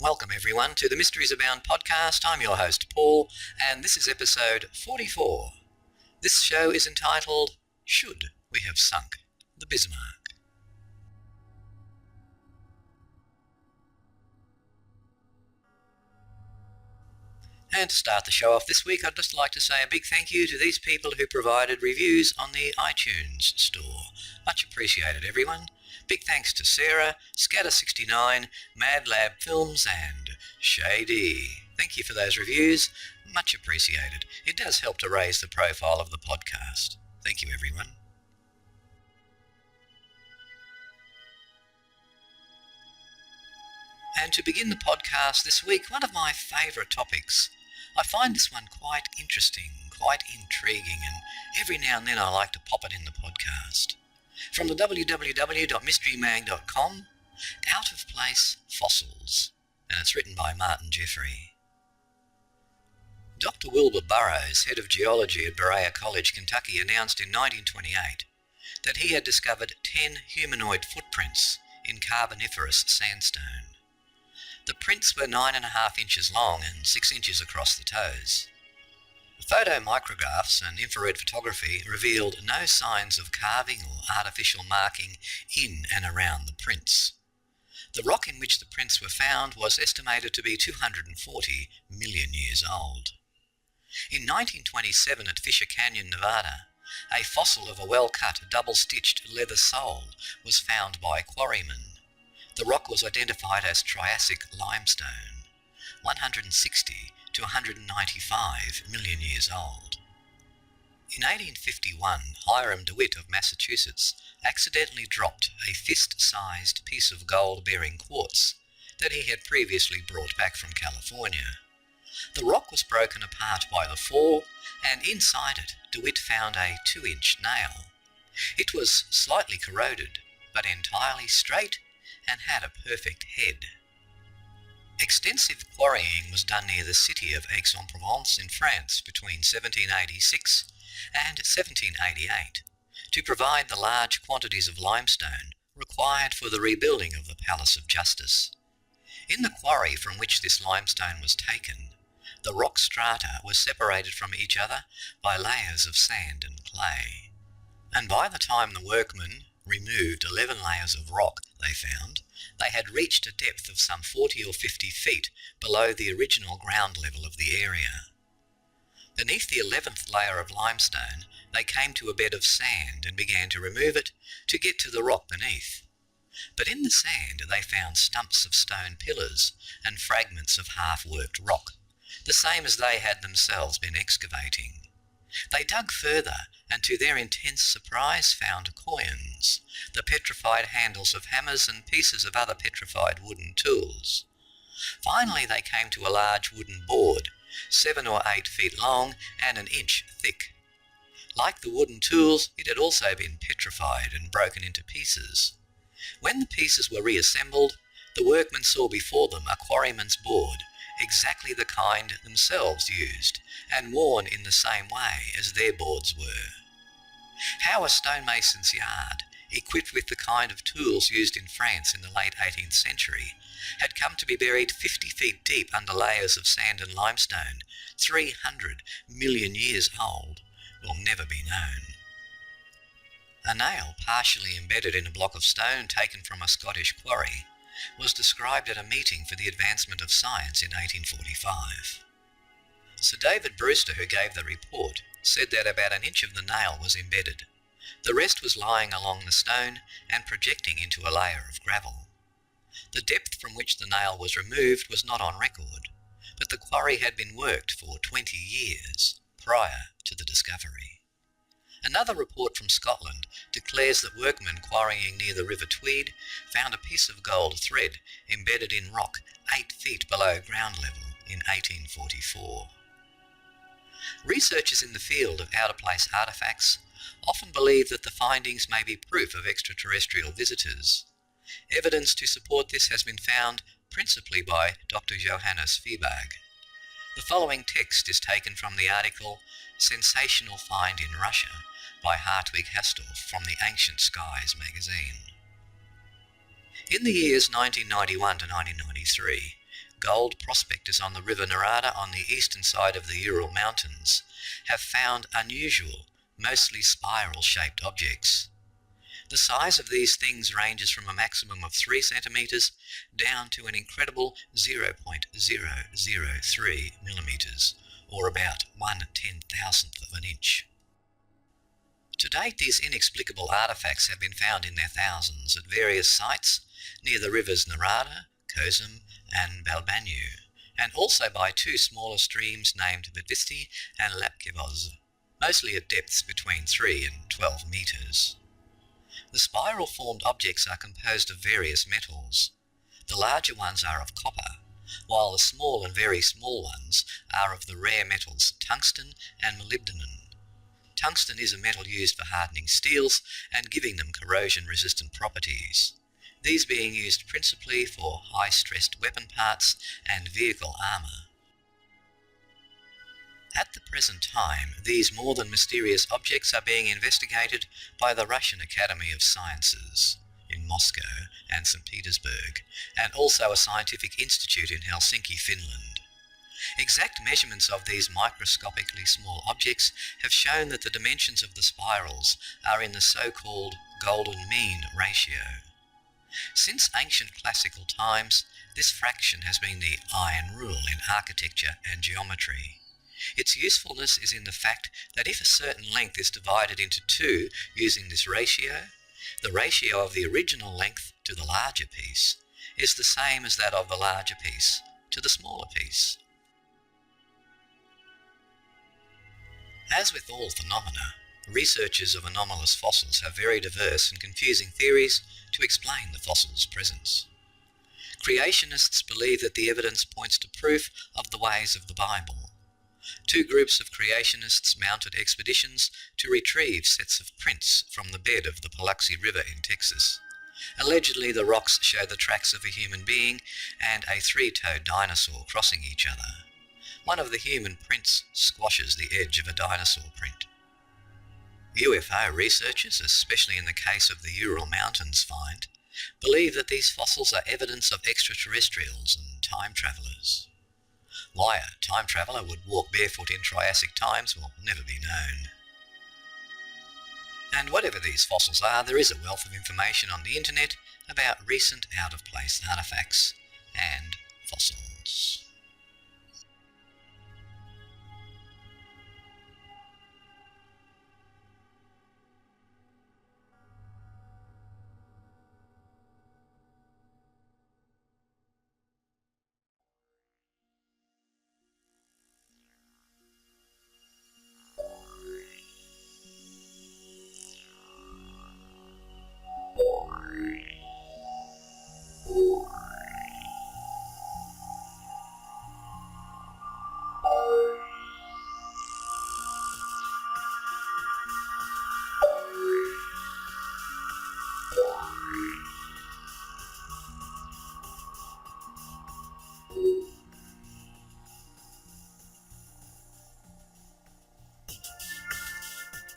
Welcome everyone to the Mysteries Abound podcast. I'm your host Paul, and this is episode 44. This show is entitled, Should We Have Sunk the Bismarck? And to start the show off this week, I'd just like to say a big thank you to these people who provided reviews on the iTunes store. Much appreciated, everyone. Big thanks to Sarah, Scatter69, Mad Lab Films, and Shady. Thank you for those reviews. Much appreciated. It does help to raise the profile of the podcast. Thank you, everyone. And to begin the podcast this week, one of my favourite topics. I find this one quite interesting, quite intriguing, and every now and then I like to pop it in the podcast. From the www.mysterymag.com, Out of Place Fossils, and it's written by Martin Jeffrey. Dr. Wilbur Burroughs, head of geology at Berea College, Kentucky, announced in 1928 that he had discovered 10 humanoid footprints in Carboniferous sandstone. The prints were 9.5 inches long and 6 inches across the toes. Photomicrographs and infrared photography revealed no signs of carving or artificial marking in and around the prints. The rock in which the prints were found was estimated to be 240 million years old. In 1927 at Fisher Canyon, Nevada, a fossil of a well-cut, double-stitched leather sole was found by quarrymen. The rock was identified as Triassic limestone, 160 to 195 million years old. In 1851, Hiram DeWitt of Massachusetts accidentally dropped a fist-sized piece of gold-bearing quartz that he had previously brought back from California. The rock was broken apart by the fall, and inside it DeWitt found a 2-inch nail. It was slightly corroded, but entirely straight and had a perfect head. Extensive quarrying was done near the city of Aix-en-Provence in France between 1786 and 1788 to provide the large quantities of limestone required for the rebuilding of the Palace of Justice. In the quarry from which this limestone was taken, the rock strata were separated from each other by layers of sand and clay. And by the time the workmen removed 11 layers of rock they found, they had reached a depth of some 40 or 50 feet below the original ground level of the area. Beneath the 11th layer of limestone, they came to a bed of sand and began to remove it to get to the rock beneath. But in the sand they found stumps of stone pillars and fragments of half-worked rock, the same as they had themselves been excavating. They dug further and to their intense surprise found coins, the petrified handles of hammers and pieces of other petrified wooden tools. Finally they came to a large wooden board, 7 or 8 feet long and an inch thick. Like the wooden tools, it had also been petrified and broken into pieces. When the pieces were reassembled, the workmen saw before them a quarryman's board, exactly the kind themselves used, and worn in the same way as their boards were. How a stonemason's yard, equipped with the kind of tools used in France in the late 18th century, had come to be buried 50 feet deep under layers of sand and limestone, 300 million years old, will never be known. A nail partially embedded in a block of stone taken from a Scottish quarry was described at a meeting for the advancement of science in 1845. Sir David Brewster, who gave the report, said that about an inch of the nail was embedded. The rest was lying along the stone and projecting into a layer of gravel. The depth from which the nail was removed was not on record, but the quarry had been worked for 20 years prior to the discovery. Another report from Scotland declares that workmen quarrying near the River Tweed found a piece of gold thread embedded in rock 8 feet below ground level in 1844. Researchers in the field of out-of-place artefacts often believe that the findings may be proof of extraterrestrial visitors. Evidence to support this has been found principally by Dr. Johannes Fieberg. The following text is taken from the article Sensational Find in Russia by Hartwig Hastorf from the Ancient Skies magazine. In the years 1991 to 1993, gold prospectors on the River Narada on the eastern side of the Ural Mountains have found unusual, mostly spiral-shaped objects. The size of these things ranges from a maximum of 3 centimetres down to an incredible 0.003 millimetres, or about 1/10,000th of an inch. To date, these inexplicable artefacts have been found in their thousands at various sites near the rivers Narada, Kozum and Balbanyu, and also by 2 smaller streams named Bedvisti and Lapkivoz, mostly at depths between 3 and 12 metres. The spiral-formed objects are composed of various metals. The larger ones are of copper, while the small and very small ones are of the rare metals tungsten and molybdenum. Tungsten is a metal used for hardening steels and giving them corrosion-resistant properties, these being used principally for high-stressed weapon parts and vehicle armour. At the present time, these more than mysterious objects are being investigated by the Russian Academy of Sciences in Moscow and St. Petersburg, and also a scientific institute in Helsinki, Finland. Exact measurements of these microscopically small objects have shown that the dimensions of the spirals are in the so-called golden mean ratio. Since ancient classical times, this fraction has been the iron rule in architecture and geometry. Its usefulness is in the fact that if a certain length is divided into 2 using this ratio, the ratio of the original length to the larger piece is the same as that of the larger piece to the smaller piece. As with all phenomena, researchers of anomalous fossils have very diverse and confusing theories to explain the fossil's presence. Creationists believe that the evidence points to proof of the ways of the Bible. 2 groups of creationists mounted expeditions to retrieve sets of prints from the bed of the Paluxy River in Texas. Allegedly, the rocks show the tracks of a human being and a 3-toed dinosaur crossing each other. One of the human prints squashes the edge of a dinosaur print. UFO researchers, especially in the case of the Ural Mountains find, believe that these fossils are evidence of extraterrestrials and time travellers. Why a time traveller would walk barefoot in Triassic times will never be known. And whatever these fossils are, there is a wealth of information on the internet about recent out-of-place artefacts and fossils.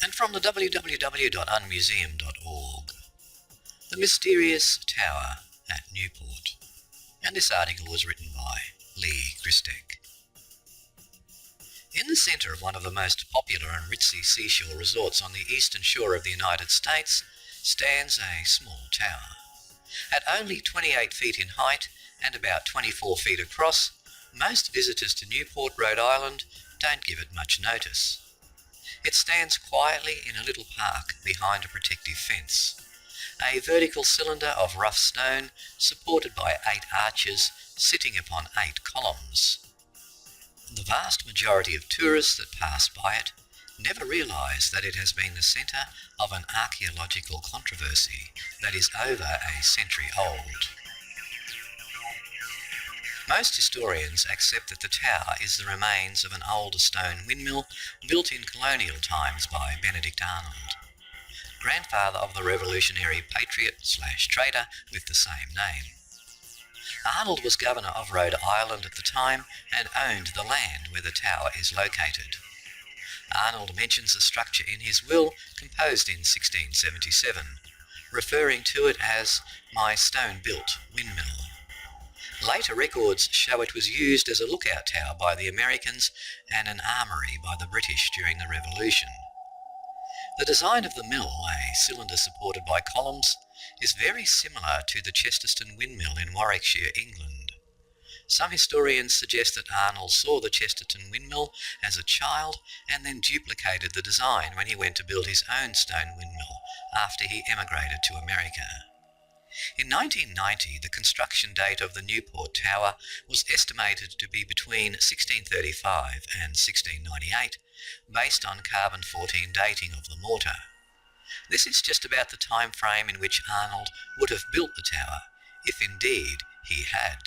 And from the www.unmuseum.org, The Mysterious Tower at Newport. And this article was written by Lee Christek. In the centre of one of the most popular and ritzy seashore resorts on the eastern shore of the United States stands a small tower. At only 28 feet in height and about 24 feet across, most visitors to Newport, Rhode Island don't give it much notice. It stands quietly in a little park behind a protective fence, a vertical cylinder of rough stone supported by 8 arches sitting upon 8 columns. The vast majority of tourists that pass by it never realise that it has been the centre of an archaeological controversy that is over a century old. Most historians accept that the tower is the remains of an older stone windmill built in colonial times by Benedict Arnold, grandfather of the revolutionary patriot/trader with the same name. Arnold was governor of Rhode Island at the time and owned the land where the tower is located. Arnold mentions the structure in his will, composed in 1677, referring to it as "my stone-built windmill." Later records show it was used as a lookout tower by the Americans and an armoury by the British during the Revolution. The design of the mill, a cylinder supported by columns, is very similar to the Chesterton windmill in Warwickshire, England. Some historians suggest that Arnold saw the Chesterton windmill as a child and then duplicated the design when he went to build his own stone windmill after he emigrated to America. In 1990, the construction date of the Newport Tower was estimated to be between 1635 and 1698, based on carbon-14 dating of the mortar. This is just about the time frame in which Arnold would have built the tower, if indeed he had.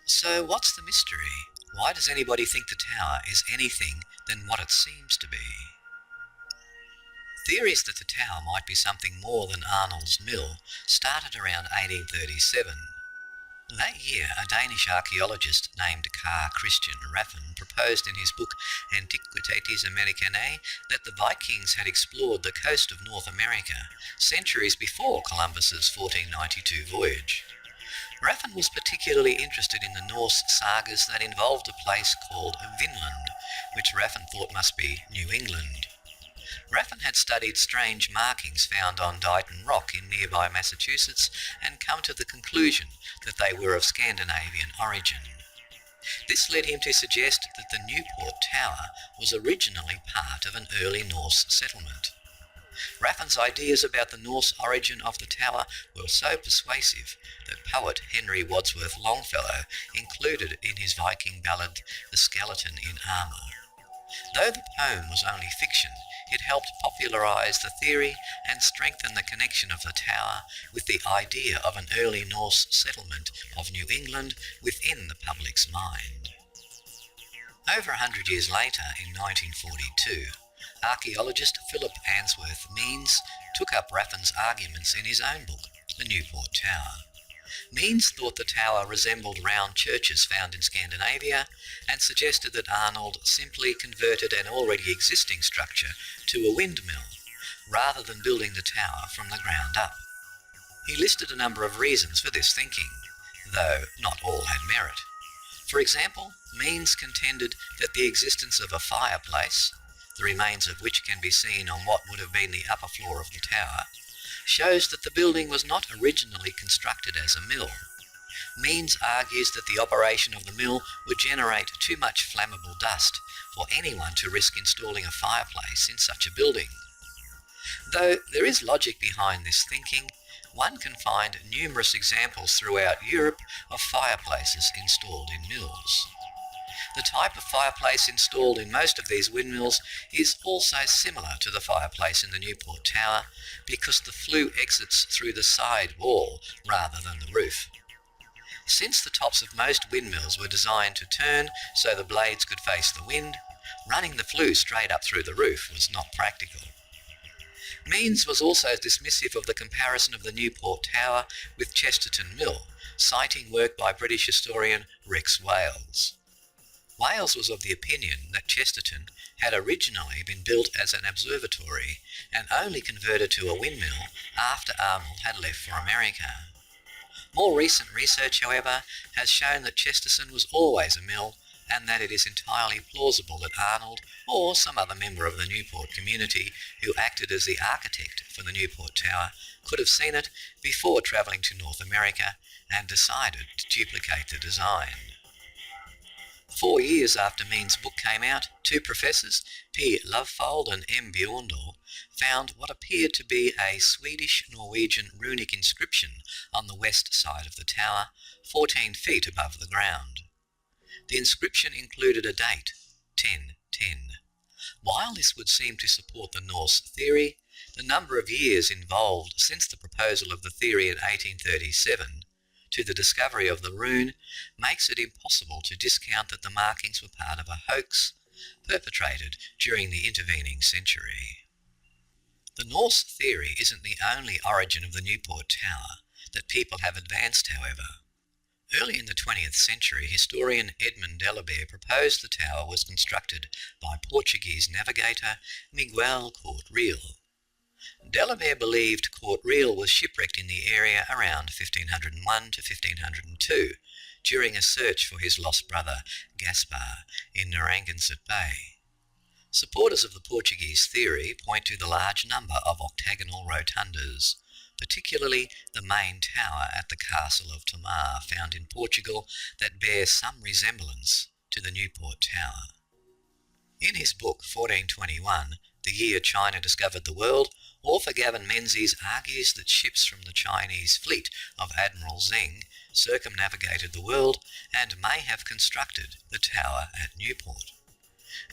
So what's the mystery? Why does anybody think the tower is anything than what it seems to be? Theories that the tower might be something more than Arnold's mill started around 1837. That year, a Danish archaeologist named Carl Christian Raffen proposed in his book Antiquitates Americanae that the Vikings had explored the coast of North America centuries before Columbus's 1492 voyage. Raffen was particularly interested in the Norse sagas that involved a place called Vinland, which Raffen thought must be New England. Raffen had studied strange markings found on Dighton Rock in nearby Massachusetts and come to the conclusion that they were of Scandinavian origin. This led him to suggest that the Newport Tower was originally part of an early Norse settlement. Raffen's ideas about the Norse origin of the tower were so persuasive that poet Henry Wadsworth Longfellow included it in his Viking ballad The Skeleton in Armour. Though the poem was only fiction, it helped popularise the theory and strengthen the connection of the tower with the idea of an early Norse settlement of New England within the public's mind. Over 100 years later, in 1942, archaeologist Philip Answorth Means took up Raffen's arguments in his own book, The Newport Tower. Means thought the tower resembled round churches found in Scandinavia and suggested that Arnold simply converted an already existing structure to a windmill, rather than building the tower from the ground up. He listed a number of reasons for this thinking, though not all had merit. For example, Means contended that the existence of a fireplace, the remains of which can be seen on what would have been the upper floor of the tower, shows that the building was not originally constructed as a mill. Means argues that the operation of the mill would generate too much flammable dust for anyone to risk installing a fireplace in such a building. Though there is logic behind this thinking, one can find numerous examples throughout Europe of fireplaces installed in mills. The type of fireplace installed in most of these windmills is also similar to the fireplace in the Newport Tower because the flue exits through the side wall rather than the roof. Since the tops of most windmills were designed to turn so the blades could face the wind, running the flue straight up through the roof was not practical. Means was also dismissive of the comparison of the Newport Tower with Chesterton Mill, citing work by British historian Rex Wales. Wales was of the opinion that Chesterton had originally been built as an observatory and only converted to a windmill after Arnold had left for America. More recent research, however, has shown that Chesterton was always a mill and that it is entirely plausible that Arnold or some other member of the Newport community who acted as the architect for the Newport Tower could have seen it before travelling to North America and decided to duplicate the design. 4 years after Means' book came out, two professors, P. Lovefold and M. Bjorndal, found what appeared to be a Swedish-Norwegian runic inscription on the west side of the tower, 14 feet above the ground. The inscription included a date, 1010. While this would seem to support the Norse theory, the number of years involved since the proposal of the theory in 1837 to the discovery of the rune makes it impossible to discount that the markings were part of a hoax perpetrated during the intervening century. The Norse theory isn't the only origin of the Newport Tower that people have advanced, however. Early in the 20th century, historian Edmund Delabere proposed the tower was constructed by Portuguese navigator Miguel Corte Real. Delamere believed Court Real was shipwrecked in the area around 1501 to 1502 during a search for his lost brother Gaspar in Narragansett Bay. Supporters of the Portuguese theory point to the large number of octagonal rotundas, particularly the main tower at the Castle of Tomar found in Portugal that bears some resemblance to the Newport Tower. In his book 1421, The Year China Discovered the World, author Gavin Menzies argues that ships from the Chinese fleet of Admiral Zheng circumnavigated the world and may have constructed the tower at Newport.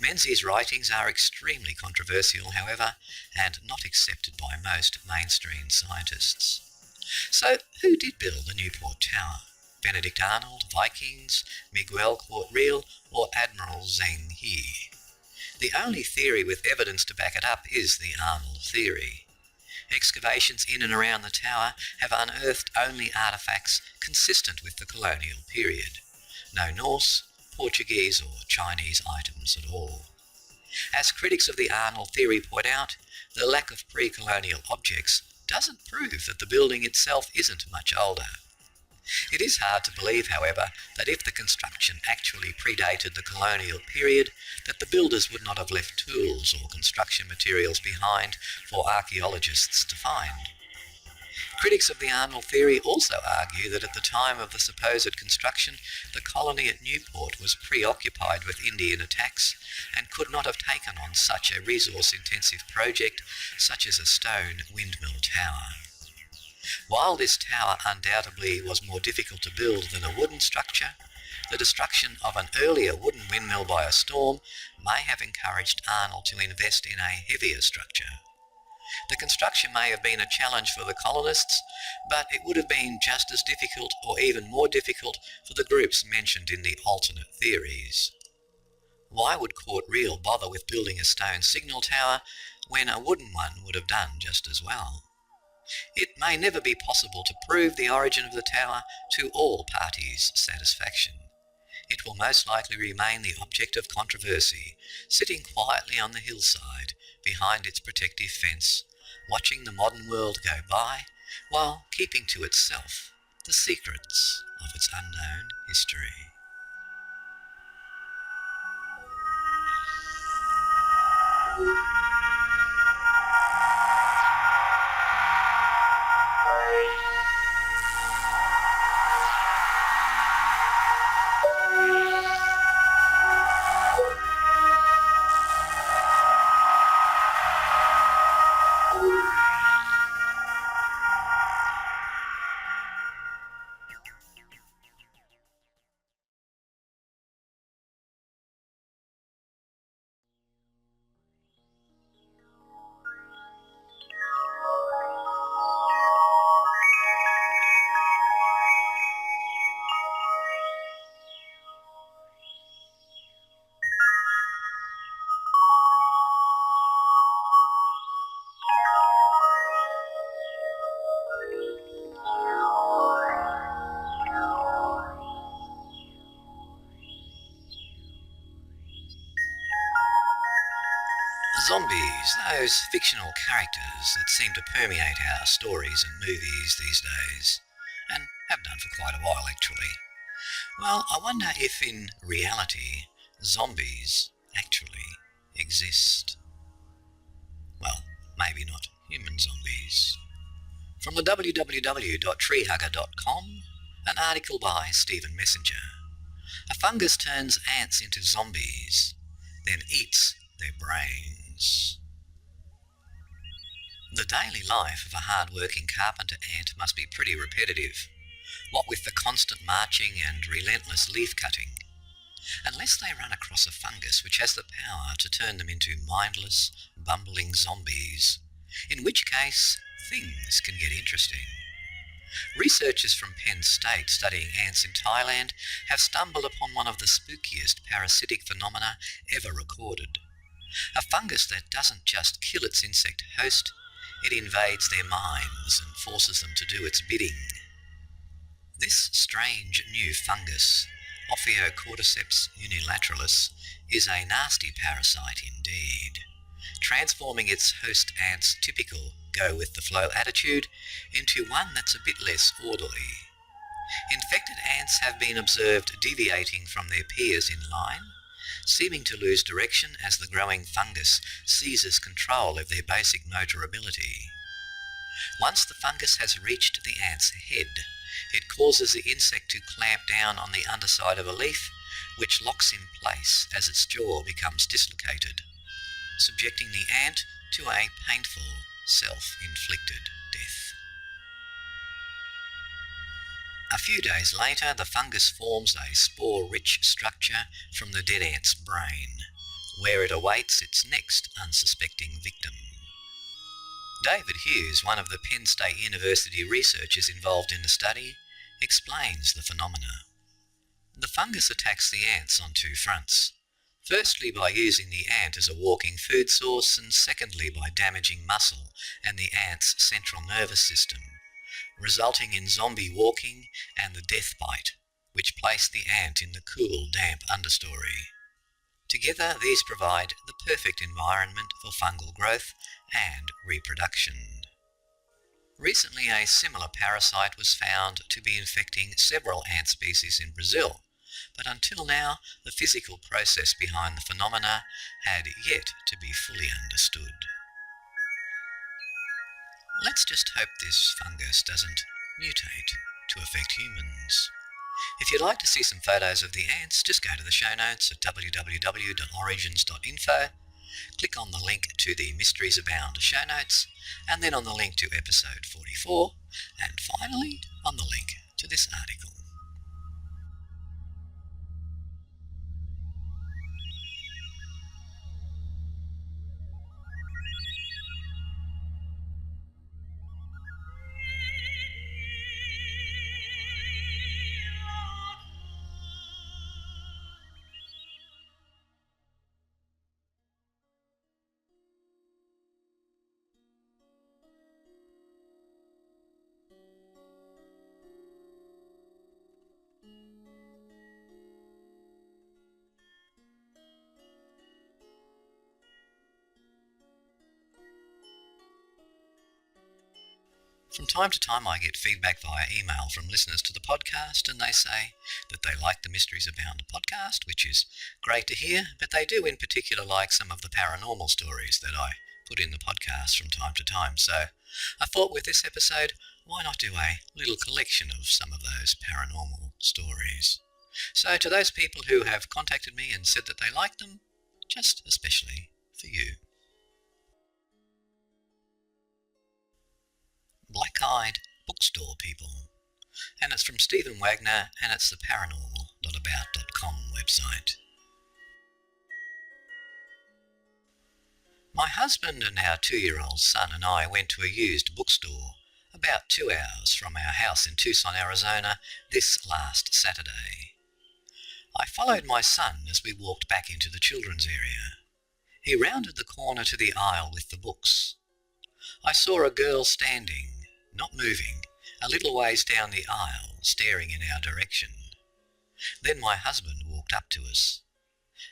Menzies' writings are extremely controversial, however, and not accepted by most mainstream scientists. So, who did build the Newport Tower? Benedict Arnold, Vikings, Miguel Court Real, or Admiral Zheng He? The only theory with evidence to back it up is the Arnold theory. Excavations in and around the tower have unearthed only artefacts consistent with the colonial period. No Norse, Portuguese or Chinese items at all. As critics of the Arnold theory point out, the lack of pre-colonial objects doesn't prove that the building itself isn't much older. It is hard to believe, however, that if the construction actually predated the colonial period, that the builders would not have left tools or construction materials behind for archaeologists to find. Critics of the Arnold theory also argue that at the time of the supposed construction, the colony at Newport was preoccupied with Indian attacks and could not have taken on such a resource-intensive project such as a stone windmill tower. While this tower undoubtedly was more difficult to build than a wooden structure, the destruction of an earlier wooden windmill by a storm may have encouraged Arnold to invest in a heavier structure. The construction may have been a challenge for the colonists, but it would have been just as difficult or even more difficult for the groups mentioned in the alternate theories. Why would Court Real bother with building a stone signal tower when a wooden one would have done just as well? It may never be possible to prove the origin of the tower to all parties' satisfaction. It will most likely remain the object of controversy, sitting quietly on the hillside behind its protective fence, watching the modern world go by, while keeping to itself the secrets of its unknown history. Zombies, those fictional characters that seem to permeate our stories and movies these days, and have done for quite a while actually. Well, I wonder if in reality zombies actually exist. Well, maybe not human zombies. From the www.treehugger.com, an article by Stephen Messenger. A fungus turns ants into zombies, then eats their brains. The daily life of a hard-working carpenter ant must be pretty repetitive, what with the constant marching and relentless leaf-cutting, unless they run across a fungus which has the power to turn them into mindless, bumbling zombies, in which case things can get interesting. Researchers from Penn State studying ants in Thailand have stumbled upon one of the spookiest parasitic phenomena ever recorded. A fungus that doesn't just kill its insect host, it invades their minds and forces them to do its bidding. This strange new fungus, Ophiocordyceps unilateralis, is a nasty parasite indeed. transforming its host ant's typical go-with-the-flow attitude into one that's a bit less orderly. Infected ants have been observed deviating from their peers in line, seeming to lose direction as the growing fungus seizes control of their basic motor ability. Once the fungus has reached the ant's head, it causes the insect to clamp down on the underside of a leaf, which locks in place as its jaw becomes dislocated, subjecting the ant to a painful, self-inflicted death. A few days later, the fungus forms a spore-rich structure from the dead ant's brain, where it awaits its next unsuspecting victim. David Hughes, one of the Penn State University researchers involved in the study, explains the phenomena. The fungus attacks the ants on two fronts. Firstly, by using the ant as a walking food source, and secondly, by damaging muscle and the ant's central nervous system, resulting in zombie walking and the death bite, which placed the ant in the cool, damp understory. Together, these provide the perfect environment for fungal growth and reproduction. Recently, a similar parasite was found to be infecting several ant species in Brazil, but until now, the physical process behind the phenomena had yet to be fully understood. Let's just hope this fungus doesn't mutate to affect humans. If you'd like to see some photos of the ants, just go to the show notes at www.origins.info, click on the link to the Mysteries Abound show notes, and then on the link to episode 44, and finally on the link to this article. From time to time I get feedback via email from listeners to the podcast, and they say that they like the Mysteries Abound podcast, which is great to hear, but they do in particular like some of the paranormal stories that I put in the podcast from time to time. So I thought with this episode, why not do a little collection of some of those paranormal stories? So to those people who have contacted me and said that they like them, just especially for you. Black-Eyed Bookstore People, and it's from Stephen Wagner, and it's the paranormal.about.com website. My husband and our 2-year-old son and I went to a used bookstore about 2 hours from our house in Tucson, Arizona, this last Saturday. I followed my son as we walked back into the children's area. He rounded the corner to the aisle with the books. I saw a girl standing, not moving, a little ways down the aisle, staring in our direction. Then my husband walked up to us.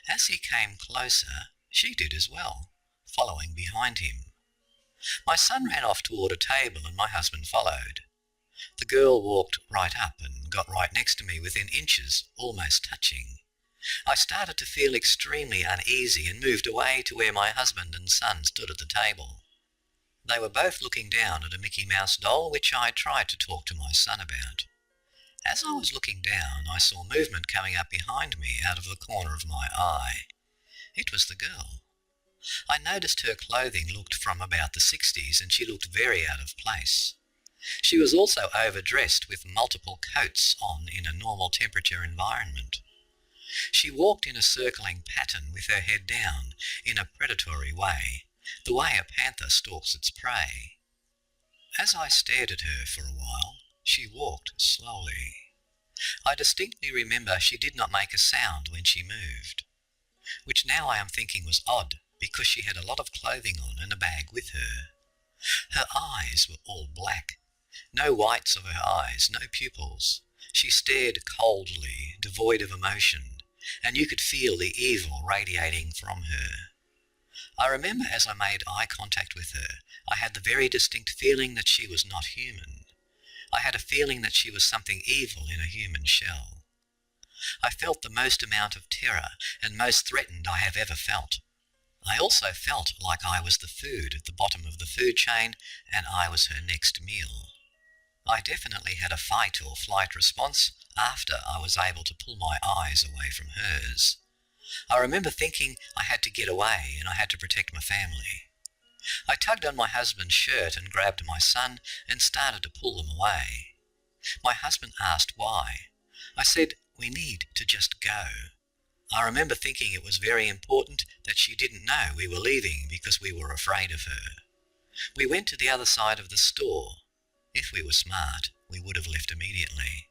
As he came closer, she did as well, following behind him. My son ran off toward a table and my husband followed. The girl walked right up and got right next to me within inches, almost touching. I started to feel extremely uneasy and moved away to where my husband and son stood at the table. They were both looking down at a Mickey Mouse doll, which I tried to talk to my son about. As I was looking down, I saw movement coming up behind me out of the corner of my eye. It was the girl. I noticed her clothing looked from about the 60s, and she looked very out of place. She was also overdressed with multiple coats on in a normal temperature environment. She walked in a circling pattern with her head down in a predatory way, the way a panther stalks its prey. As I stared at her for a while, she walked slowly. I distinctly remember she did not make a sound when she moved, which now I am thinking was odd because she had a lot of clothing on and a bag with her. Her eyes were all black. No whites of her eyes, no pupils. She stared coldly, devoid of emotion, and you could feel the evil radiating from her. I remember as I made eye contact with her, I had the very distinct feeling that she was not human. I had a feeling that she was something evil in a human shell. I felt the most amount of terror and most threatened I have ever felt. I also felt like I was the food at the bottom of the food chain and I was her next meal. I definitely had a fight or flight response after I was able to pull my eyes away from hers. I remember thinking I had to get away and I had to protect my family. I tugged on my husband's shirt and grabbed my son and started to pull them away. My husband asked why. I said, "We need to just go." I remember thinking it was very important that she didn't know we were leaving because we were afraid of her. We went to the other side of the store. If we were smart, we would have left immediately.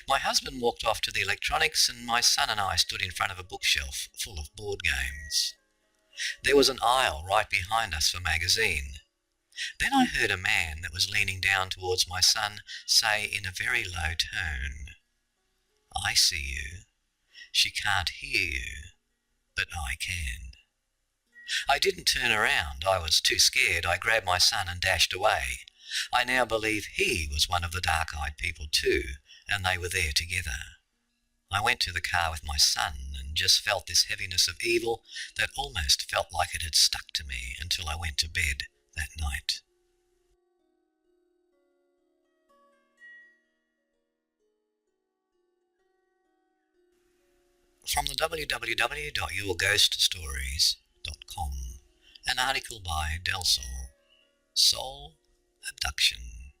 My husband walked off to the electronics and my son and I stood in front of a bookshelf full of board games. There was an aisle right behind us for magazine. Then I heard a man that was leaning down towards my son say in a very low tone, "I see you. She can't hear you, but I can." I didn't turn around. I was too scared. I grabbed my son and dashed away. I now believe he was one of the dark-eyed people too, and they were there together. I went to the car with my son and just felt this heaviness of evil that almost felt like it had stuck to me until I went to bed that night. From the www.yourghoststories.com, an article by Del Sol, Soul Abduction.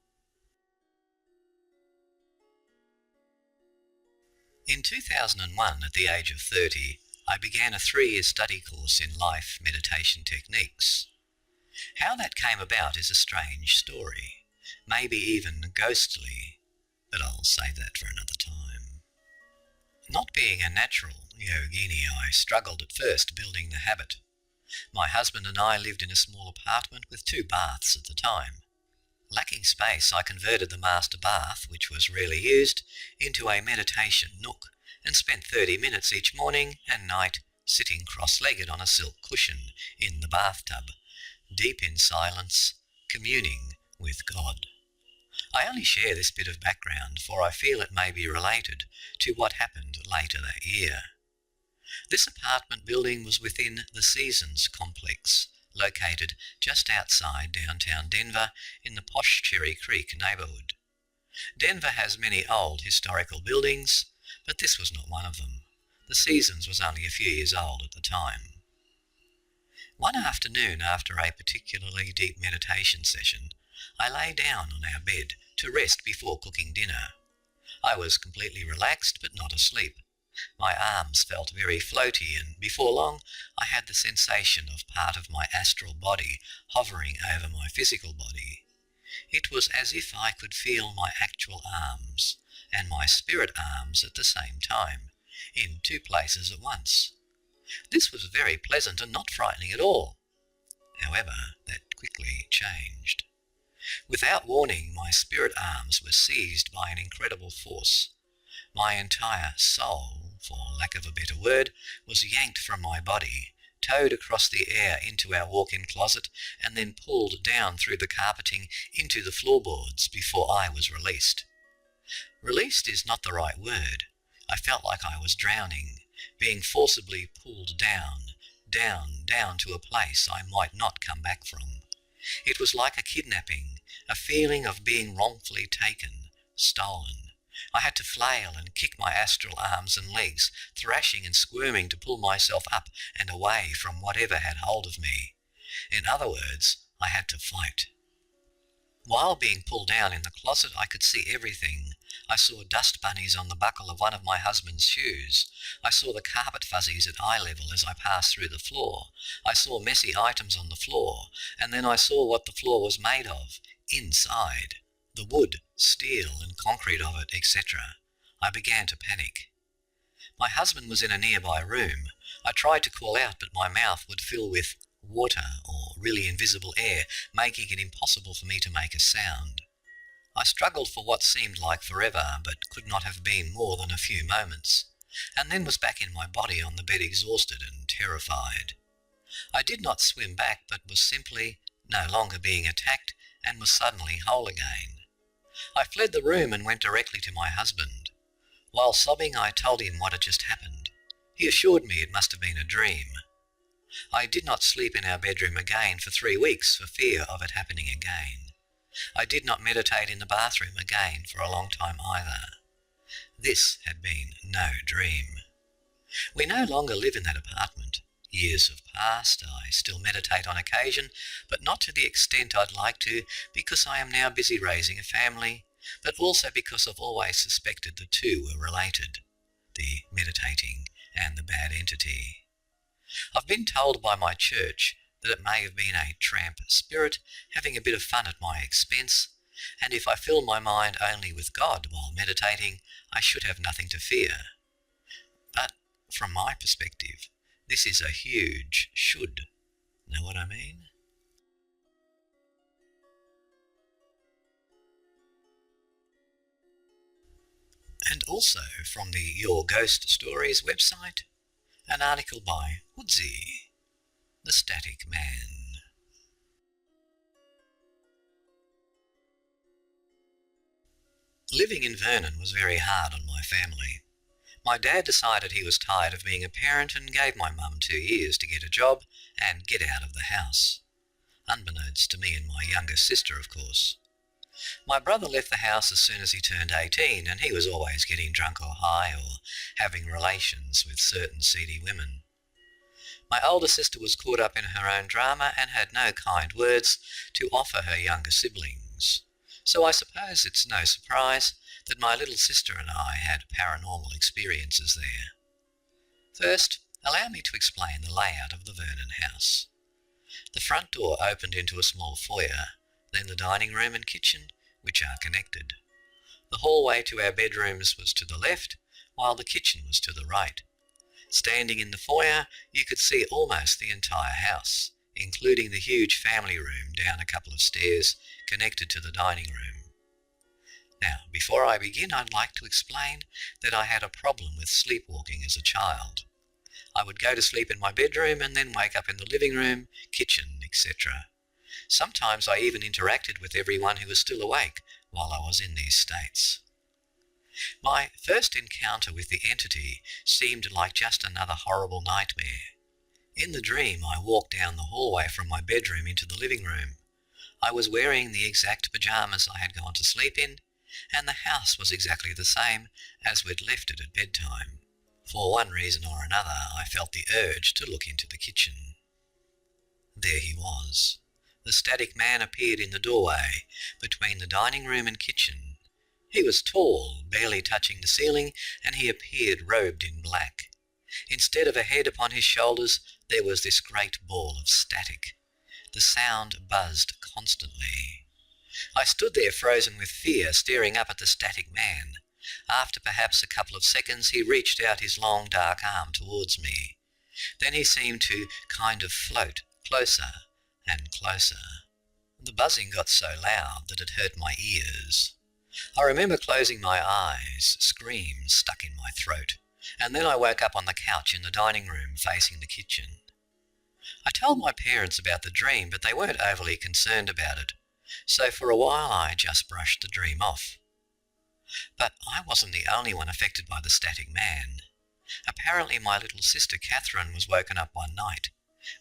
In 2001, at the age of 30, I began a 3-year study course in life meditation techniques. How that came about is a strange story, maybe even ghostly, but I'll save that for another time. Not being a natural yogini, I struggled at first building the habit. My husband and I lived in a small apartment with 2 baths at the time. Lacking space, I converted the master bath, which was rarely used, into a meditation nook and spent 30 minutes each morning and night sitting cross-legged on a silk cushion in the bathtub, deep in silence, communing with God. I only share this bit of background for I feel it may be related to what happened later that year. This apartment building was within the Seasons complex, located just outside downtown Denver in the posh Cherry Creek neighborhood. Denver has many old historical buildings, but this was not one of them. The Seasons was only a few years old at the time. One afternoon, after a particularly deep meditation session, I lay down on our bed to rest before cooking dinner. I was completely relaxed but not asleep. My arms felt very floaty, and before long I had the sensation of part of my astral body hovering over my physical body. It was as if I could feel my actual arms and my spirit arms at the same time, in 2 places at once. This was very pleasant and not frightening at all. However, that quickly changed. Without warning, my spirit arms were seized by an incredible force. My entire soul, for lack of a better word, was yanked from my body, towed across the air into our walk-in closet, and then pulled down through the carpeting into the floorboards before I was released. Released is not the right word. I felt like I was drowning, being forcibly pulled down to a place I might not come back from. It was like a kidnapping, a feeling of being wrongfully taken, stolen. I had to flail and kick my astral arms and legs, thrashing and squirming to pull myself up and away from whatever had hold of me. In other words, I had to fight. While being pulled down in the closet, I could see everything. I saw dust bunnies on the buckle of one of my husband's shoes. I saw the carpet fuzzies at eye level as I passed through the floor. I saw messy items on the floor, and then I saw what the floor was made of, inside. The wood, steel and concrete of it, etc. I began to panic. My husband was in a nearby room. I tried to call out, but my mouth would fill with water or really invisible air, making it impossible for me to make a sound. I struggled for what seemed like forever, but could not have been more than a few moments, and then was back in my body on the bed exhausted and terrified. I did not swim back, but was simply no longer being attacked and was suddenly whole again. I fled the room and went directly to my husband. While sobbing, I told him what had just happened. He assured me it must have been a dream. I did not sleep in our bedroom again for 3 weeks for fear of it happening again. I did not meditate in the bathroom again for a long time either. This had been no dream. We no longer live in that apartment. Years have passed. I still meditate on occasion, but not to the extent I'd like to, because I am now busy raising a family, but also because I've always suspected the two were related, the meditating and the bad entity. I've been told by my church that it may have been a tramp spirit having a bit of fun at my expense, and if I fill my mind only with God while meditating, I should have nothing to fear. But from my perspective, this is a huge should. Know what I mean? And also from the Your Ghost Stories website, an article by Woodsy, the Static Man. Living in Vernon was very hard on my family. My dad decided he was tired of being a parent and gave my mum 2 years to get a job and get out of the house. Unbeknownst to me and my younger sister, of course. My brother left the house as soon as he turned 18, and he was always getting drunk or high or having relations with certain seedy women. My older sister was caught up in her own drama and had no kind words to offer her younger siblings. So I suppose it's no surprise that my little sister and I had paranormal experiences there. First, allow me to explain the layout of the Vernon house. The front door opened into a small foyer, then the dining room and kitchen, which are connected. The hallway to our bedrooms was to the left, while the kitchen was to the right. Standing in the foyer, you could see almost the entire house, including the huge family room down a couple of stairs connected to the dining room. Now, before I begin, I'd like to explain that I had a problem with sleepwalking as a child. I would go to sleep in my bedroom and then wake up in the living room, kitchen, etc. Sometimes I even interacted with everyone who was still awake while I was in these states. My first encounter with the entity seemed like just another horrible nightmare. In the dream, I walked down the hallway from my bedroom into the living room. I was wearing the exact pajamas I had gone to sleep in, and the house was exactly the same as we'd left it at bedtime. For one reason or another, I felt the urge to look into the kitchen. There he was. The static man appeared in the doorway between the dining room and kitchen. He was tall, barely touching the ceiling, and he appeared robed in black. Instead of a head upon his shoulders, there was this great ball of static. The sound buzzed constantly. I stood there frozen with fear, staring up at the static man. After perhaps a couple of seconds, he reached out his long, dark arm towards me. Then he seemed to kind of float closer and closer. The buzzing got so loud that it hurt my ears. I remember closing my eyes, screams stuck in my throat, and then I woke up on the couch in the dining room facing the kitchen. I told my parents about the dream, but they weren't overly concerned about it, so for a while I just brushed the dream off. But I wasn't the only one affected by the static man. Apparently my little sister Catherine was woken up one night.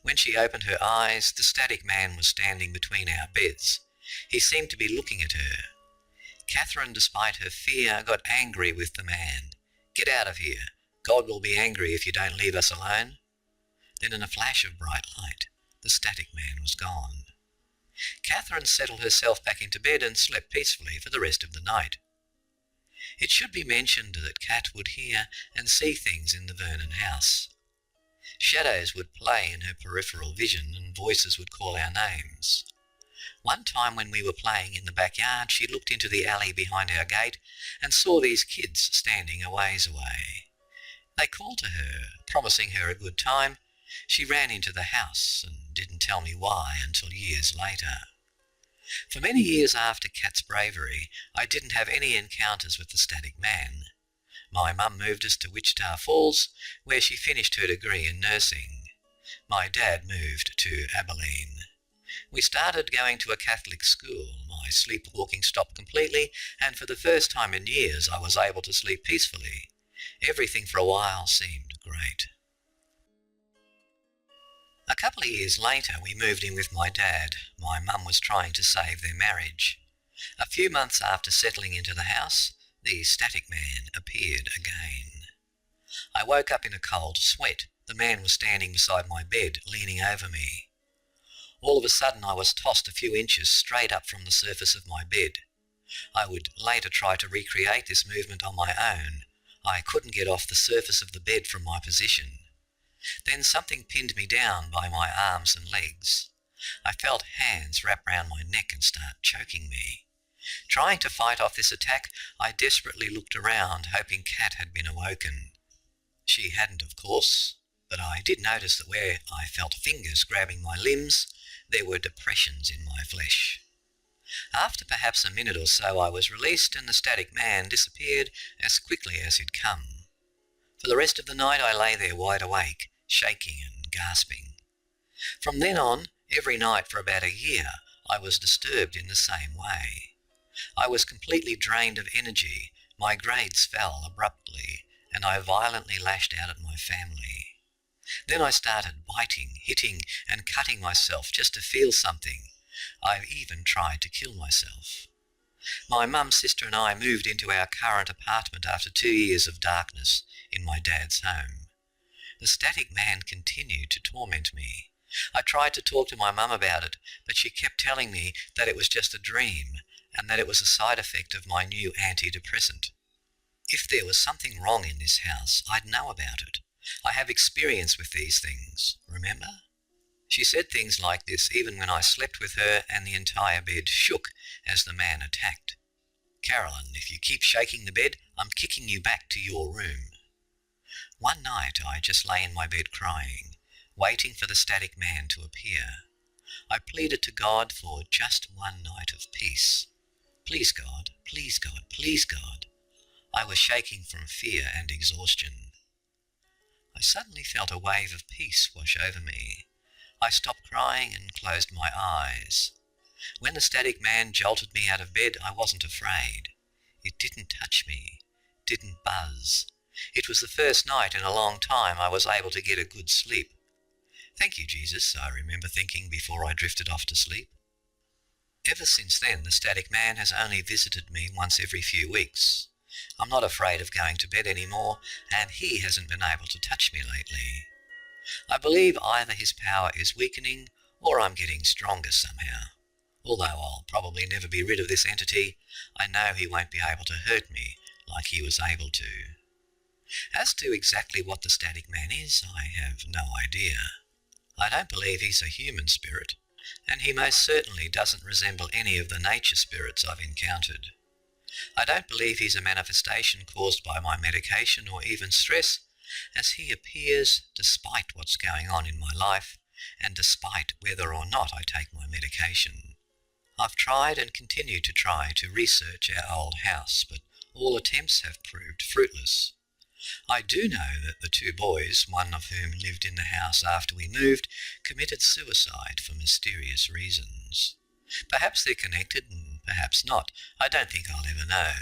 When she opened her eyes, the static man was standing between our beds. He seemed to be looking at her. Catherine, despite her fear, got angry with the man. "Get out of here. God will be angry if you don't leave us alone." Then in a flash of bright light, the static man was gone. Catherine settled herself back into bed and slept peacefully for the rest of the night. It should be mentioned that Cat would hear and see things in the Vernon house. Shadows would play in her peripheral vision and voices would call our names. One time when we were playing in the backyard, she looked into the alley behind our gate and saw these kids standing a ways away. They called to her, promising her a good time. She ran into the house and didn't tell me why until years later. For many years after Cat's bravery, I didn't have any encounters with the static man. My mum moved us to Wichita Falls, where she finished her degree in nursing. My dad moved to Abilene. We started going to a Catholic school. My sleepwalking stopped completely, and for the first time in years I was able to sleep peacefully. Everything for a while seemed great. A couple of years later we moved in with my dad. My mum was trying to save their marriage. A few months after settling into the house, the static man appeared again. I woke up in a cold sweat. The man was standing beside my bed, leaning over me. All of a sudden I was tossed a few inches straight up from the surface of my bed. I would later try to recreate this movement on my own. I couldn't get off the surface of the bed from my position. Then something pinned me down by my arms and legs. I felt hands wrap round my neck and start choking me. Trying to fight off this attack, I desperately looked around, hoping Kat had been awoken. She hadn't, of course, but I did notice that where I felt fingers grabbing my limbs, there were depressions in my flesh. After perhaps a minute or so I was released and the static man disappeared as quickly as he'd come. For the rest of the night I lay there wide awake, shaking and gasping. From then on, every night for about a year, I was disturbed in the same way. I was completely drained of energy, my grades fell abruptly, and I violently lashed out at my family. Then I started biting, hitting, and cutting myself just to feel something. I even tried to kill myself. My mum, sister and I moved into our current apartment after 2 years of darkness in my dad's home. The static man continued to torment me. I tried to talk to my mum about it, but she kept telling me that it was just a dream and that it was a side effect of my new antidepressant. If there was something wrong in this house, I'd know about it. I have experience with these things, remember? She said things like this even when I slept with her and the entire bed shook as the man attacked. Carolyn, if you keep shaking the bed, I'm kicking you back to your room. One night I just lay in my bed crying, waiting for the static man to appear. I pleaded to God for just one night of peace. Please God, please God, please God. I was shaking from fear and exhaustion. I suddenly felt a wave of peace wash over me. I stopped crying and closed my eyes. When the static man jolted me out of bed, I wasn't afraid. It didn't touch me, didn't buzz. It was the first night in a long time I was able to get a good sleep. Thank you, Jesus, I remember thinking before I drifted off to sleep. Ever since then, the static man has only visited me once every few weeks. I'm not afraid of going to bed anymore, and he hasn't been able to touch me lately. I believe either his power is weakening or I'm getting stronger somehow. Although I'll probably never be rid of this entity, I know he won't be able to hurt me like he was able to. As to exactly what the static man is, I have no idea. I don't believe he's a human spirit, and he most certainly doesn't resemble any of the nature spirits I've encountered. I don't believe he's a manifestation caused by my medication or even stress, as he appears despite what's going on in my life and despite whether or not I take my medication. I've tried and continue to try to research our old house, but all attempts have proved fruitless. I do know that the 2 boys, one of whom lived in the house after we moved, committed suicide for mysterious reasons. Perhaps they're connected and perhaps not. I don't think I'll ever know.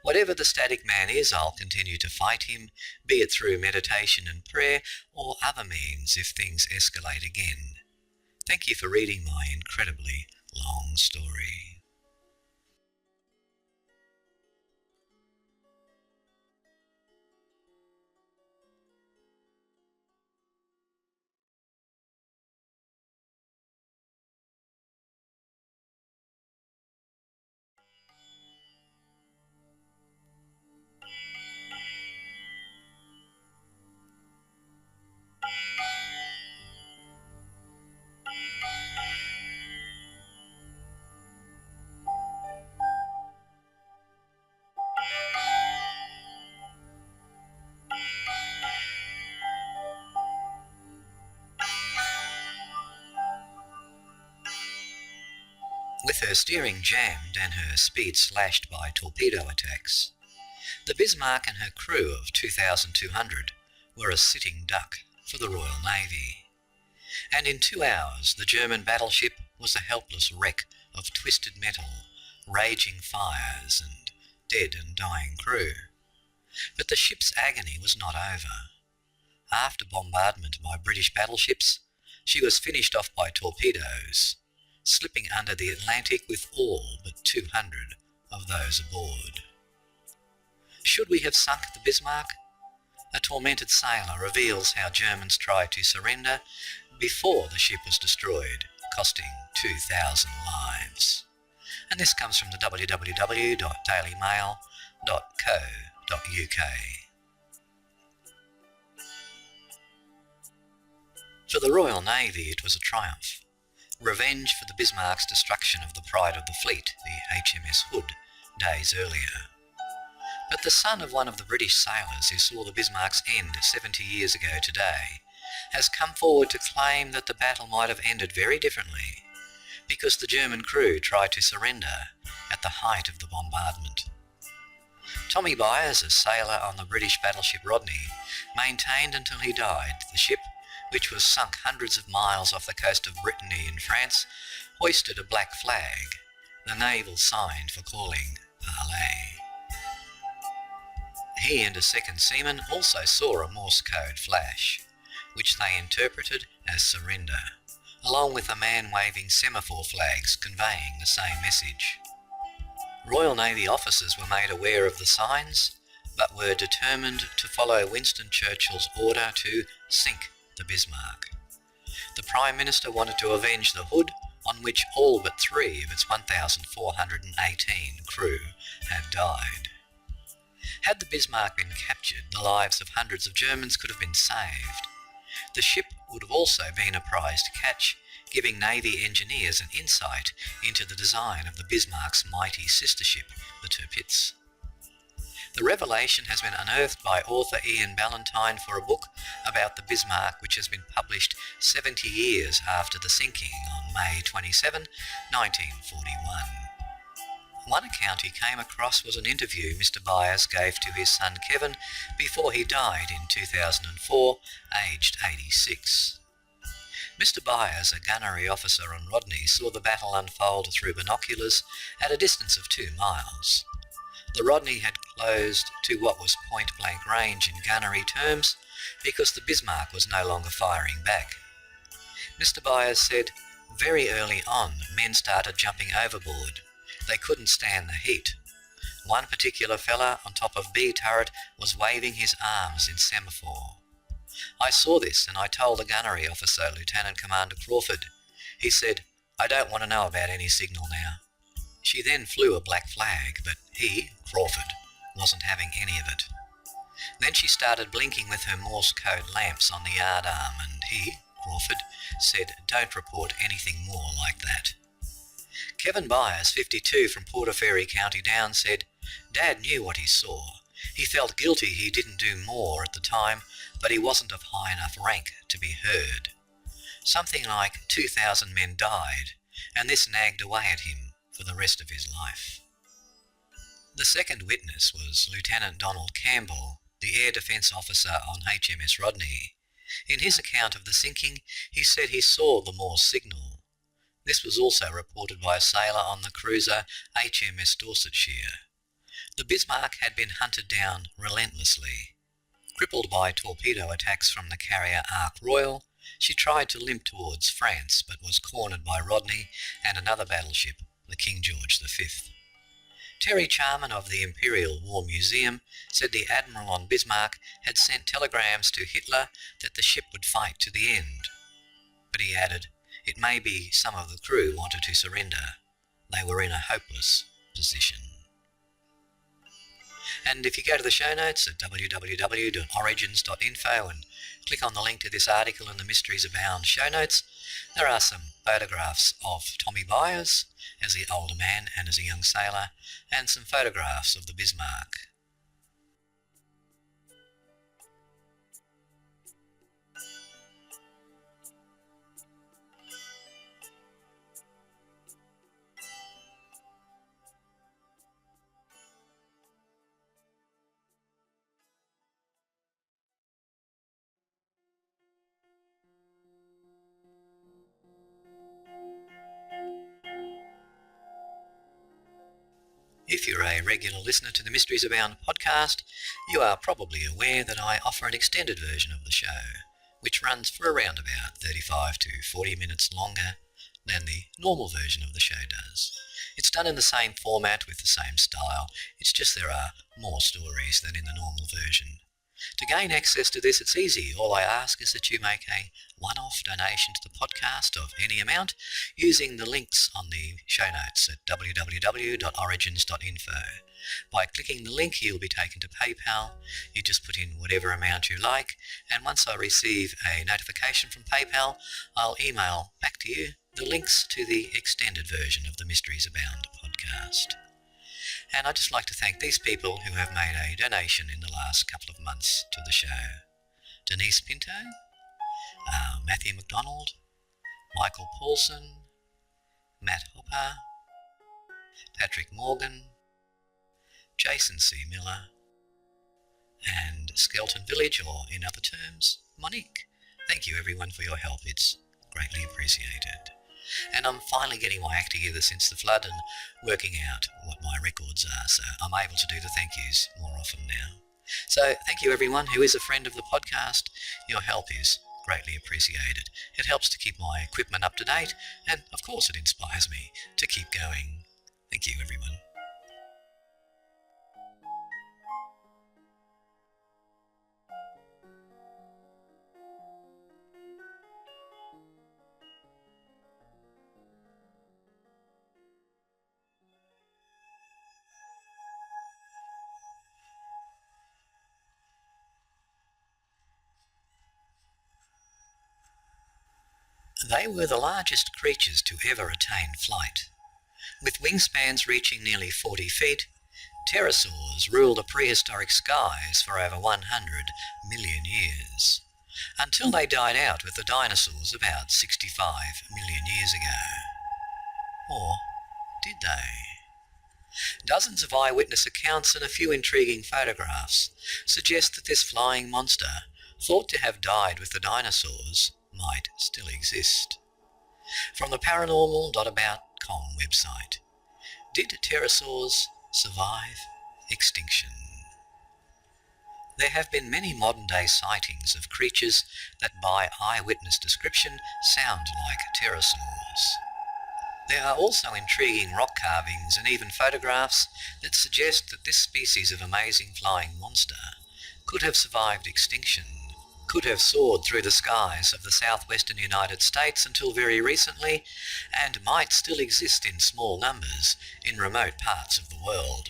Whatever the static man is, I'll continue to fight him, be it through meditation and prayer or other means if things escalate again. Thank you for reading my incredibly long story. With her steering jammed and her speed slashed by torpedo attacks, the Bismarck and her crew of 2,200 were a sitting duck for the Royal Navy. and in 2 hours the German battleship was a helpless wreck of twisted metal, raging fires, and dead and dying crew. But the ship's agony was not over. After bombardment by British battleships, she was finished off by torpedoes, slipping under the Atlantic with all but 200 of those aboard. Should we have sunk the Bismarck? A tormented sailor reveals how Germans tried to surrender before the ship was destroyed, costing 2,000 lives. And this comes from the www.dailymail.co.uk. For the Royal Navy it was a triumph. Revenge for the Bismarck's destruction of the pride of the fleet, the HMS Hood, days earlier. But the son of one of the British sailors who saw the Bismarck's end 70 years ago today has come forward to claim that the battle might have ended very differently because the German crew tried to surrender at the height of the bombardment. Tommy Byers, a sailor on the British battleship Rodney, maintained until he died the ship, which was sunk hundreds of miles off the coast of Brittany in France, hoisted a black flag, the naval sign for calling parley. He and a second seaman also saw a Morse code flash, which they interpreted as surrender, along with a man waving semaphore flags conveying the same message. Royal Navy officers were made aware of the signs, but were determined to follow Winston Churchill's order to sink the Bismarck. The Prime Minister wanted to avenge the Hood, on which all but 3 of its 1,418 crew had died. Had the Bismarck been captured, the lives of hundreds of Germans could have been saved. The ship would have also been a prize to catch, giving Navy engineers an insight into the design of the Bismarck's mighty sister ship, the Tirpitz. The revelation has been unearthed by author Ian Ballantyne for a book about the Bismarck, which has been published 70 years after the sinking on May 27, 1941. One account he came across was an interview Mr. Byers gave to his son Kevin before he died in 2004, aged 86. Mr. Byers, a gunnery officer on Rodney, saw the battle unfold through binoculars at a distance of 2 miles. The Rodney had closed to what was point-blank range in gunnery terms because the Bismarck was no longer firing back. Mr. Byers said, "Very early on, men started jumping overboard. They couldn't stand the heat. One particular fella on top of B turret was waving his arms in semaphore. I saw this and I told the gunnery officer, Lieutenant Commander Crawford. He said, 'I don't want to know about any signal now.' She then flew a black flag, but he, Crawford, wasn't having any of it. Then she started blinking with her Morse code lamps on the yard arm, and he, Crawford, said, 'Don't report anything more like that.'" Kevin Byers, 52, from Portaferry, County Down, said, "Dad knew what he saw. He felt guilty he didn't do more at the time, but he wasn't of high enough rank to be heard. Something like 2,000 men died, and this nagged away at him for the rest of his life." The second witness was Lieutenant Donald Campbell, the air defence officer on HMS Rodney. In his account of the sinking, he said he saw the Morse signal. This was also reported by a sailor on the cruiser HMS Dorsetshire. The Bismarck had been hunted down relentlessly. Crippled by torpedo attacks from the carrier Ark Royal, she tried to limp towards France but was cornered by Rodney and another battleship, the King George V. Terry Charman of the Imperial War Museum said the Admiral on Bismarck had sent telegrams to Hitler that the ship would fight to the end. But he added, "It may be some of the crew wanted to surrender. They were in a hopeless position." And if you go to the show notes at www.origins.info and click on the link to this article in the Mysteries Abound show notes, there are some photographs of Tommy Byers as the older man and as a young sailor, and some photographs of the Bismarck. If you're a regular listener to the Mysteries Abound podcast, you are probably aware that I offer an extended version of the show, which runs for around about 35 to 40 minutes longer than the normal version of the show does. It's done in the same format with the same style, it's just there are more stories than in the normal version. To gain access to this, it's easy. All I ask is that you make a one-off donation to the podcast of any amount using the links on the show notes at www.origins.info. By clicking the link, you'll be taken to PayPal. You just put in whatever amount you like, and once I receive a notification from PayPal, I'll email back to you the links to the extended version of the Mysteries Abound podcast. And I'd just like to thank these people who have made a donation in the last couple of months to the show. Denise Pinto, Matthew McDonald, Michael Paulson, Matt Hopper, Patrick Morgan, Jason C. Miller, and Skelton Village, or in other terms, Monique. Thank you everyone for your help. It's greatly appreciated. And I'm finally getting my act together since the flood and working out what my records are, so I'm able to do the thank yous more often now. So thank you everyone who is a friend of the podcast. Your help is greatly appreciated. It helps to keep my equipment up to date, and of course it inspires me to keep going. Thank you everyone. They were the largest creatures to ever attain flight. With wingspans reaching nearly 40 feet, pterosaurs ruled the prehistoric skies for over 100 million years, until they died out with the dinosaurs about 65 million years ago. Or did they? Dozens of eyewitness accounts and a few intriguing photographs suggest that this flying monster, thought to have died with the dinosaurs, might still exist. From the paranormal.about.com website, did pterosaurs survive extinction? There have been many modern-day sightings of creatures that by eyewitness description sound like pterosaurs. There are also intriguing rock carvings and even photographs that suggest that this species of amazing flying monster could have survived extinction, could have soared through the skies of the southwestern United States until very recently, and might still exist in small numbers in remote parts of the world.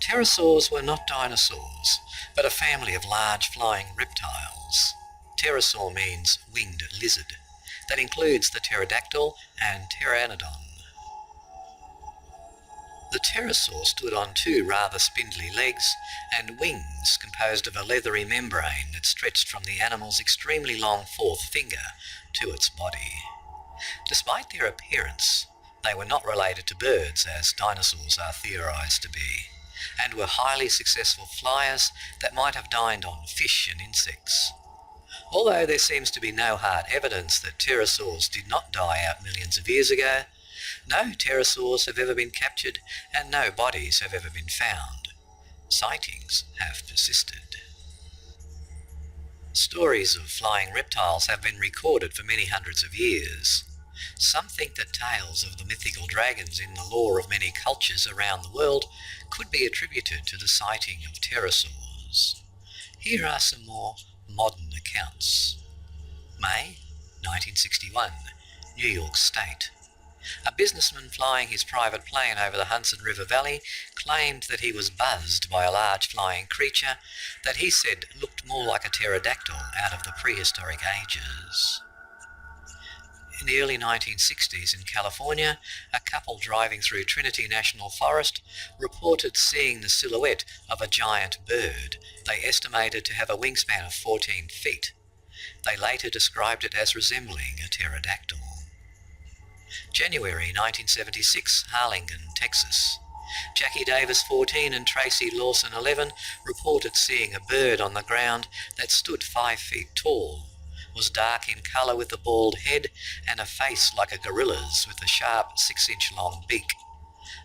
Pterosaurs were not dinosaurs, but a family of large flying reptiles. Pterosaur means winged lizard. That includes the pterodactyl and pteranodon. The pterosaur stood on two rather spindly legs and wings composed of a leathery membrane that stretched from the animal's extremely long fourth finger to its body. Despite their appearance, they were not related to birds as dinosaurs are theorized to be, and were highly successful flyers that might have dined on fish and insects. Although there seems to be no hard evidence that pterosaurs did not die out millions of years ago, no pterosaurs have ever been captured and no bodies have ever been found. Sightings have persisted. Stories of flying reptiles have been recorded for many hundreds of years. Some think that tales of the mythical dragons in the lore of many cultures around the world could be attributed to the sighting of pterosaurs. Here are some more modern accounts. May 1961, New York State. A businessman flying his private plane over the Hudson River Valley claimed that he was buzzed by a large flying creature that he said looked more like a pterodactyl out of the prehistoric ages. In the early 1960s in California, a couple driving through Trinity National Forest reported seeing the silhouette of a giant bird they estimated to have a wingspan of 14 feet. They later described it as resembling a pterodactyl. January 1976, Harlingen, Texas. Jackie Davis, 14, and Tracy Lawson, 11, reported seeing a bird on the ground that stood 5 feet tall, was dark in colour with a bald head and a face like a gorilla's with a sharp 6-inch long beak.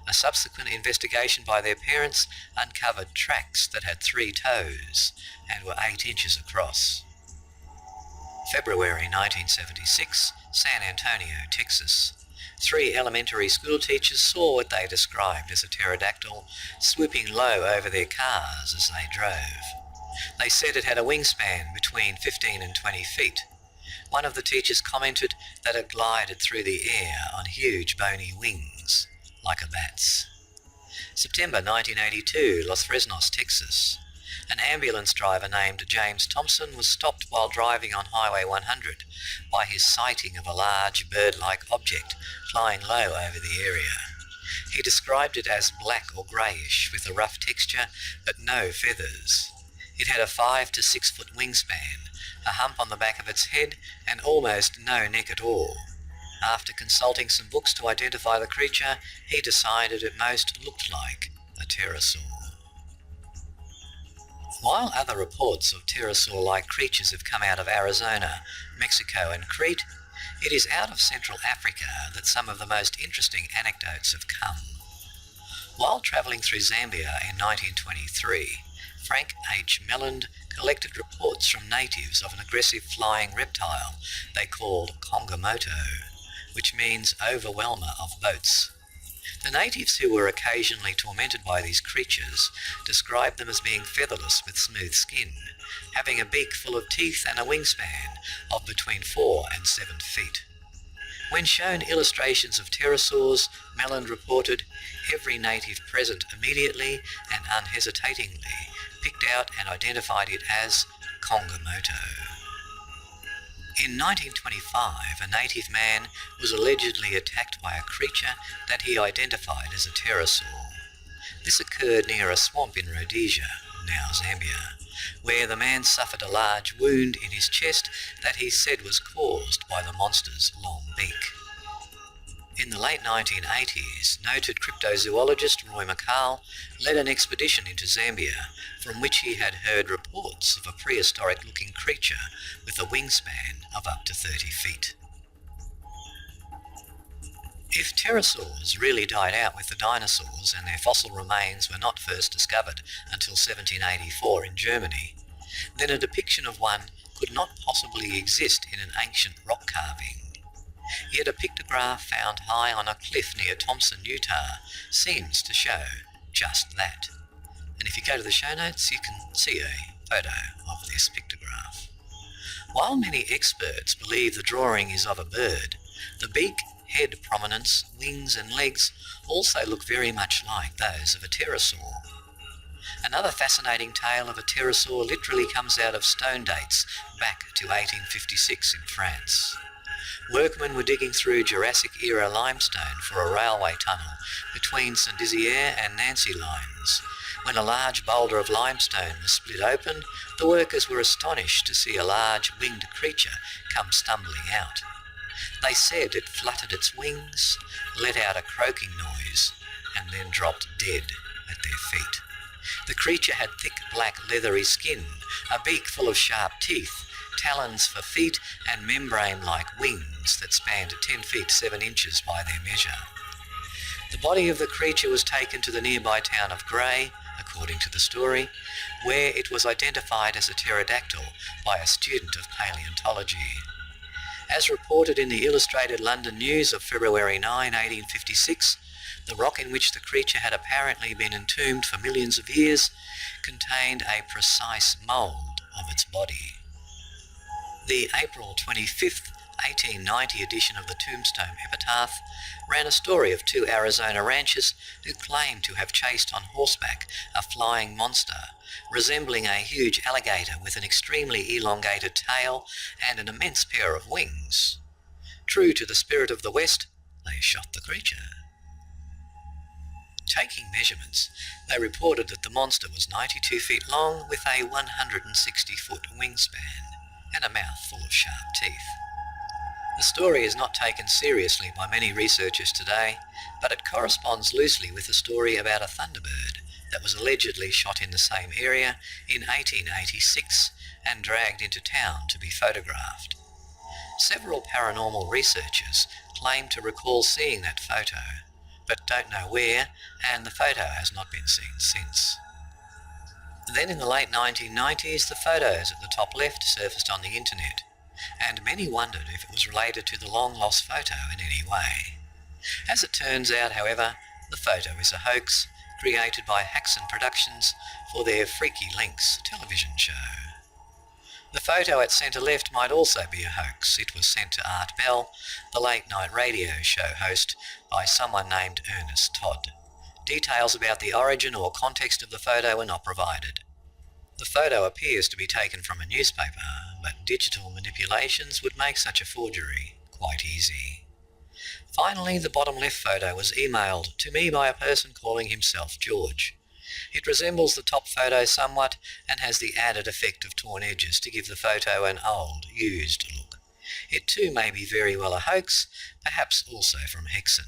A subsequent investigation by their parents uncovered tracks that had 3 toes and were 8 inches across. February 1976, San Antonio, Texas. 3 elementary school teachers saw what they described as a pterodactyl swooping low over their cars as they drove. They said it had a wingspan between 15 and 20 feet. One of the teachers commented that it glided through the air on huge bony wings, like a bat's. September 1982, Los Fresnos, Texas. An ambulance driver named James Thompson was stopped while driving on Highway 100 by his sighting of a large bird-like object flying low over the area. He described it as black or greyish with a rough texture but no feathers. It had a 5 to 6 foot wingspan, a hump on the back of its head and almost no neck at all. After consulting some books to identify the creature, he decided it most looked like a pterosaur. While other reports of pterosaur-like creatures have come out of Arizona, Mexico and Crete, it is out of Central Africa that some of the most interesting anecdotes have come. While travelling through Zambia in 1923, Frank H. Melland collected reports from natives of an aggressive flying reptile they called Kongomoto, which means overwhelmer of boats. The natives, who were occasionally tormented by these creatures, described them as being featherless with smooth skin, having a beak full of teeth and a wingspan of between 4 and 7 feet. When shown illustrations of pterosaurs, Melland reported, every native present immediately and unhesitatingly picked out and identified it as Kongomoto. In 1925, a native man was allegedly attacked by a creature that he identified as a pterosaur. This occurred near a swamp in Rhodesia, now Zambia, where the man suffered a large wound in his chest that he said was caused by the monster's long beak. In the late 1980s, noted cryptozoologist Roy McCall led an expedition into Zambia, from which he had heard reports of a prehistoric-looking creature with a wingspan of up to 30 feet. If pterosaurs really died out with the dinosaurs and their fossil remains were not first discovered until 1784 in Germany, then a depiction of one could not possibly exist in an ancient rock carving. Yet a pictograph found high on a cliff near Thompson, Utah, seems to show just that. And if you go to the show notes, you can see a photo of this pictograph. While many experts believe the drawing is of a bird, the beak, head prominence, wings and legs also look very much like those of a pterosaur. Another fascinating tale of a pterosaur literally comes out of stone dates back to 1856 in France. Workmen were digging through Jurassic-era limestone for a railway tunnel between Saint-Dizier and Nancy lines. When a large boulder of limestone was split open, the workers were astonished to see a large winged creature come stumbling out. They said it fluttered its wings, let out a croaking noise, and then dropped dead at their feet. The creature had thick black leathery skin, a beak full of sharp teeth, talons for feet and membrane-like wings that spanned 10 feet 7 inches by their measure. The body of the creature was taken to the nearby town of Grey, according to the story, where it was identified as a pterodactyl by a student of paleontology. As reported in the Illustrated London News of February 9, 1856, the rock in which the creature had apparently been entombed for millions of years contained a precise mould of its body. The April 25, 1890 edition of the Tombstone Epitaph ran a story of 2 Arizona ranchers who claimed to have chased on horseback a flying monster resembling a huge alligator with an extremely elongated tail and an immense pair of wings. True to the spirit of the West, they shot the creature. Taking measurements, they reported that the monster was 92 feet long with a 160-foot wingspan and a mouth full of sharp teeth. The story is not taken seriously by many researchers today, but it corresponds loosely with a story about a thunderbird that was allegedly shot in the same area in 1886 and dragged into town to be photographed. Several paranormal researchers claim to recall seeing that photo, but don't know where, and the photo has not been seen since. Then in the late 1990s, the photos at the top left surfaced on the internet, and many wondered if it was related to the long-lost photo in any way. As it turns out, however, the photo is a hoax created by Haxon Productions for their Freaky Links television show. The photo at centre left might also be a hoax. It was sent to Art Bell, the late-night radio show host, by someone named Ernest Todd. Details about the origin or context of the photo are not provided. The photo appears to be taken from a newspaper, but digital manipulations would make such a forgery quite easy. Finally, the bottom left photo was emailed to me by a person calling himself George. It resembles the top photo somewhat and has the added effect of torn edges to give the photo an old, used look. It too may be very well a hoax, perhaps also from Haxon.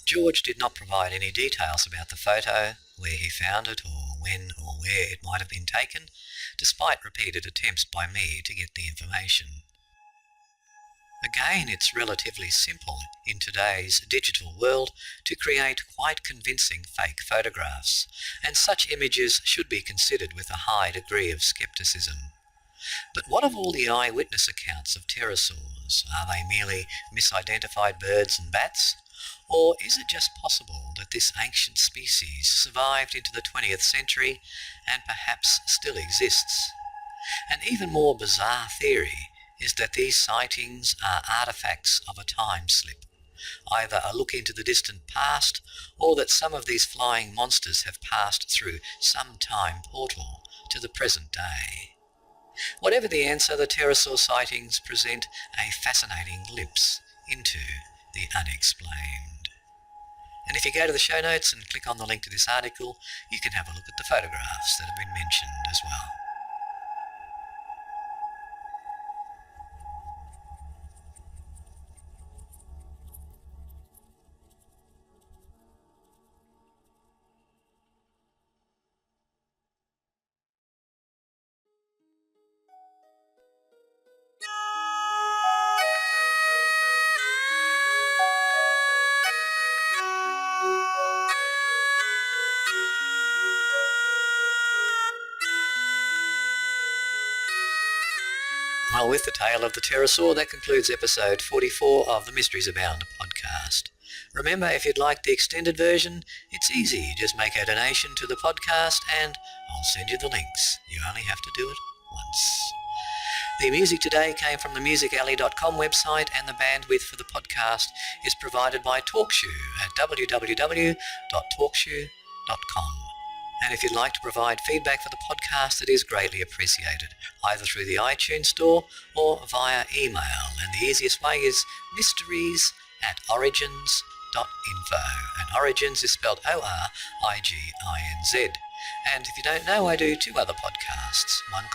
George did not provide any details about the photo, where he found it or when or where it might have been taken, despite repeated attempts by me to get the information. Again, it's relatively simple in today's digital world to create quite convincing fake photographs, and such images should be considered with a high degree of skepticism. But what of all the eyewitness accounts of pterosaurs? Are they merely misidentified birds and bats? Or is it just possible that this ancient species survived into the 20th century and perhaps still exists? An even more bizarre theory is that these sightings are artefacts of a time slip, either a look into the distant past or that some of these flying monsters have passed through some time portal to the present day. Whatever the answer, the pterosaur sightings present a fascinating glimpse into the unexplained. And if you go to the show notes and click on the link to this article, you can have a look at the photographs that have been mentioned as well. Well, with the tale of the pterosaur, that concludes episode 44 of the Mysteries Abound podcast. Remember, if you'd like the extended version, it's easy. Just make a donation to the podcast and I'll send you the links. You only have to do it once. The music today came from the musicalley.com website, and the bandwidth for the podcast is provided by TalkShoe at www.talkshoe.com. And if you'd like to provide feedback for the podcast, it is greatly appreciated, either through the iTunes store or via email. And the easiest way is mysteries@origins.info. And Origins is spelled ORIGINZ. And if you don't know, I do two other podcasts. One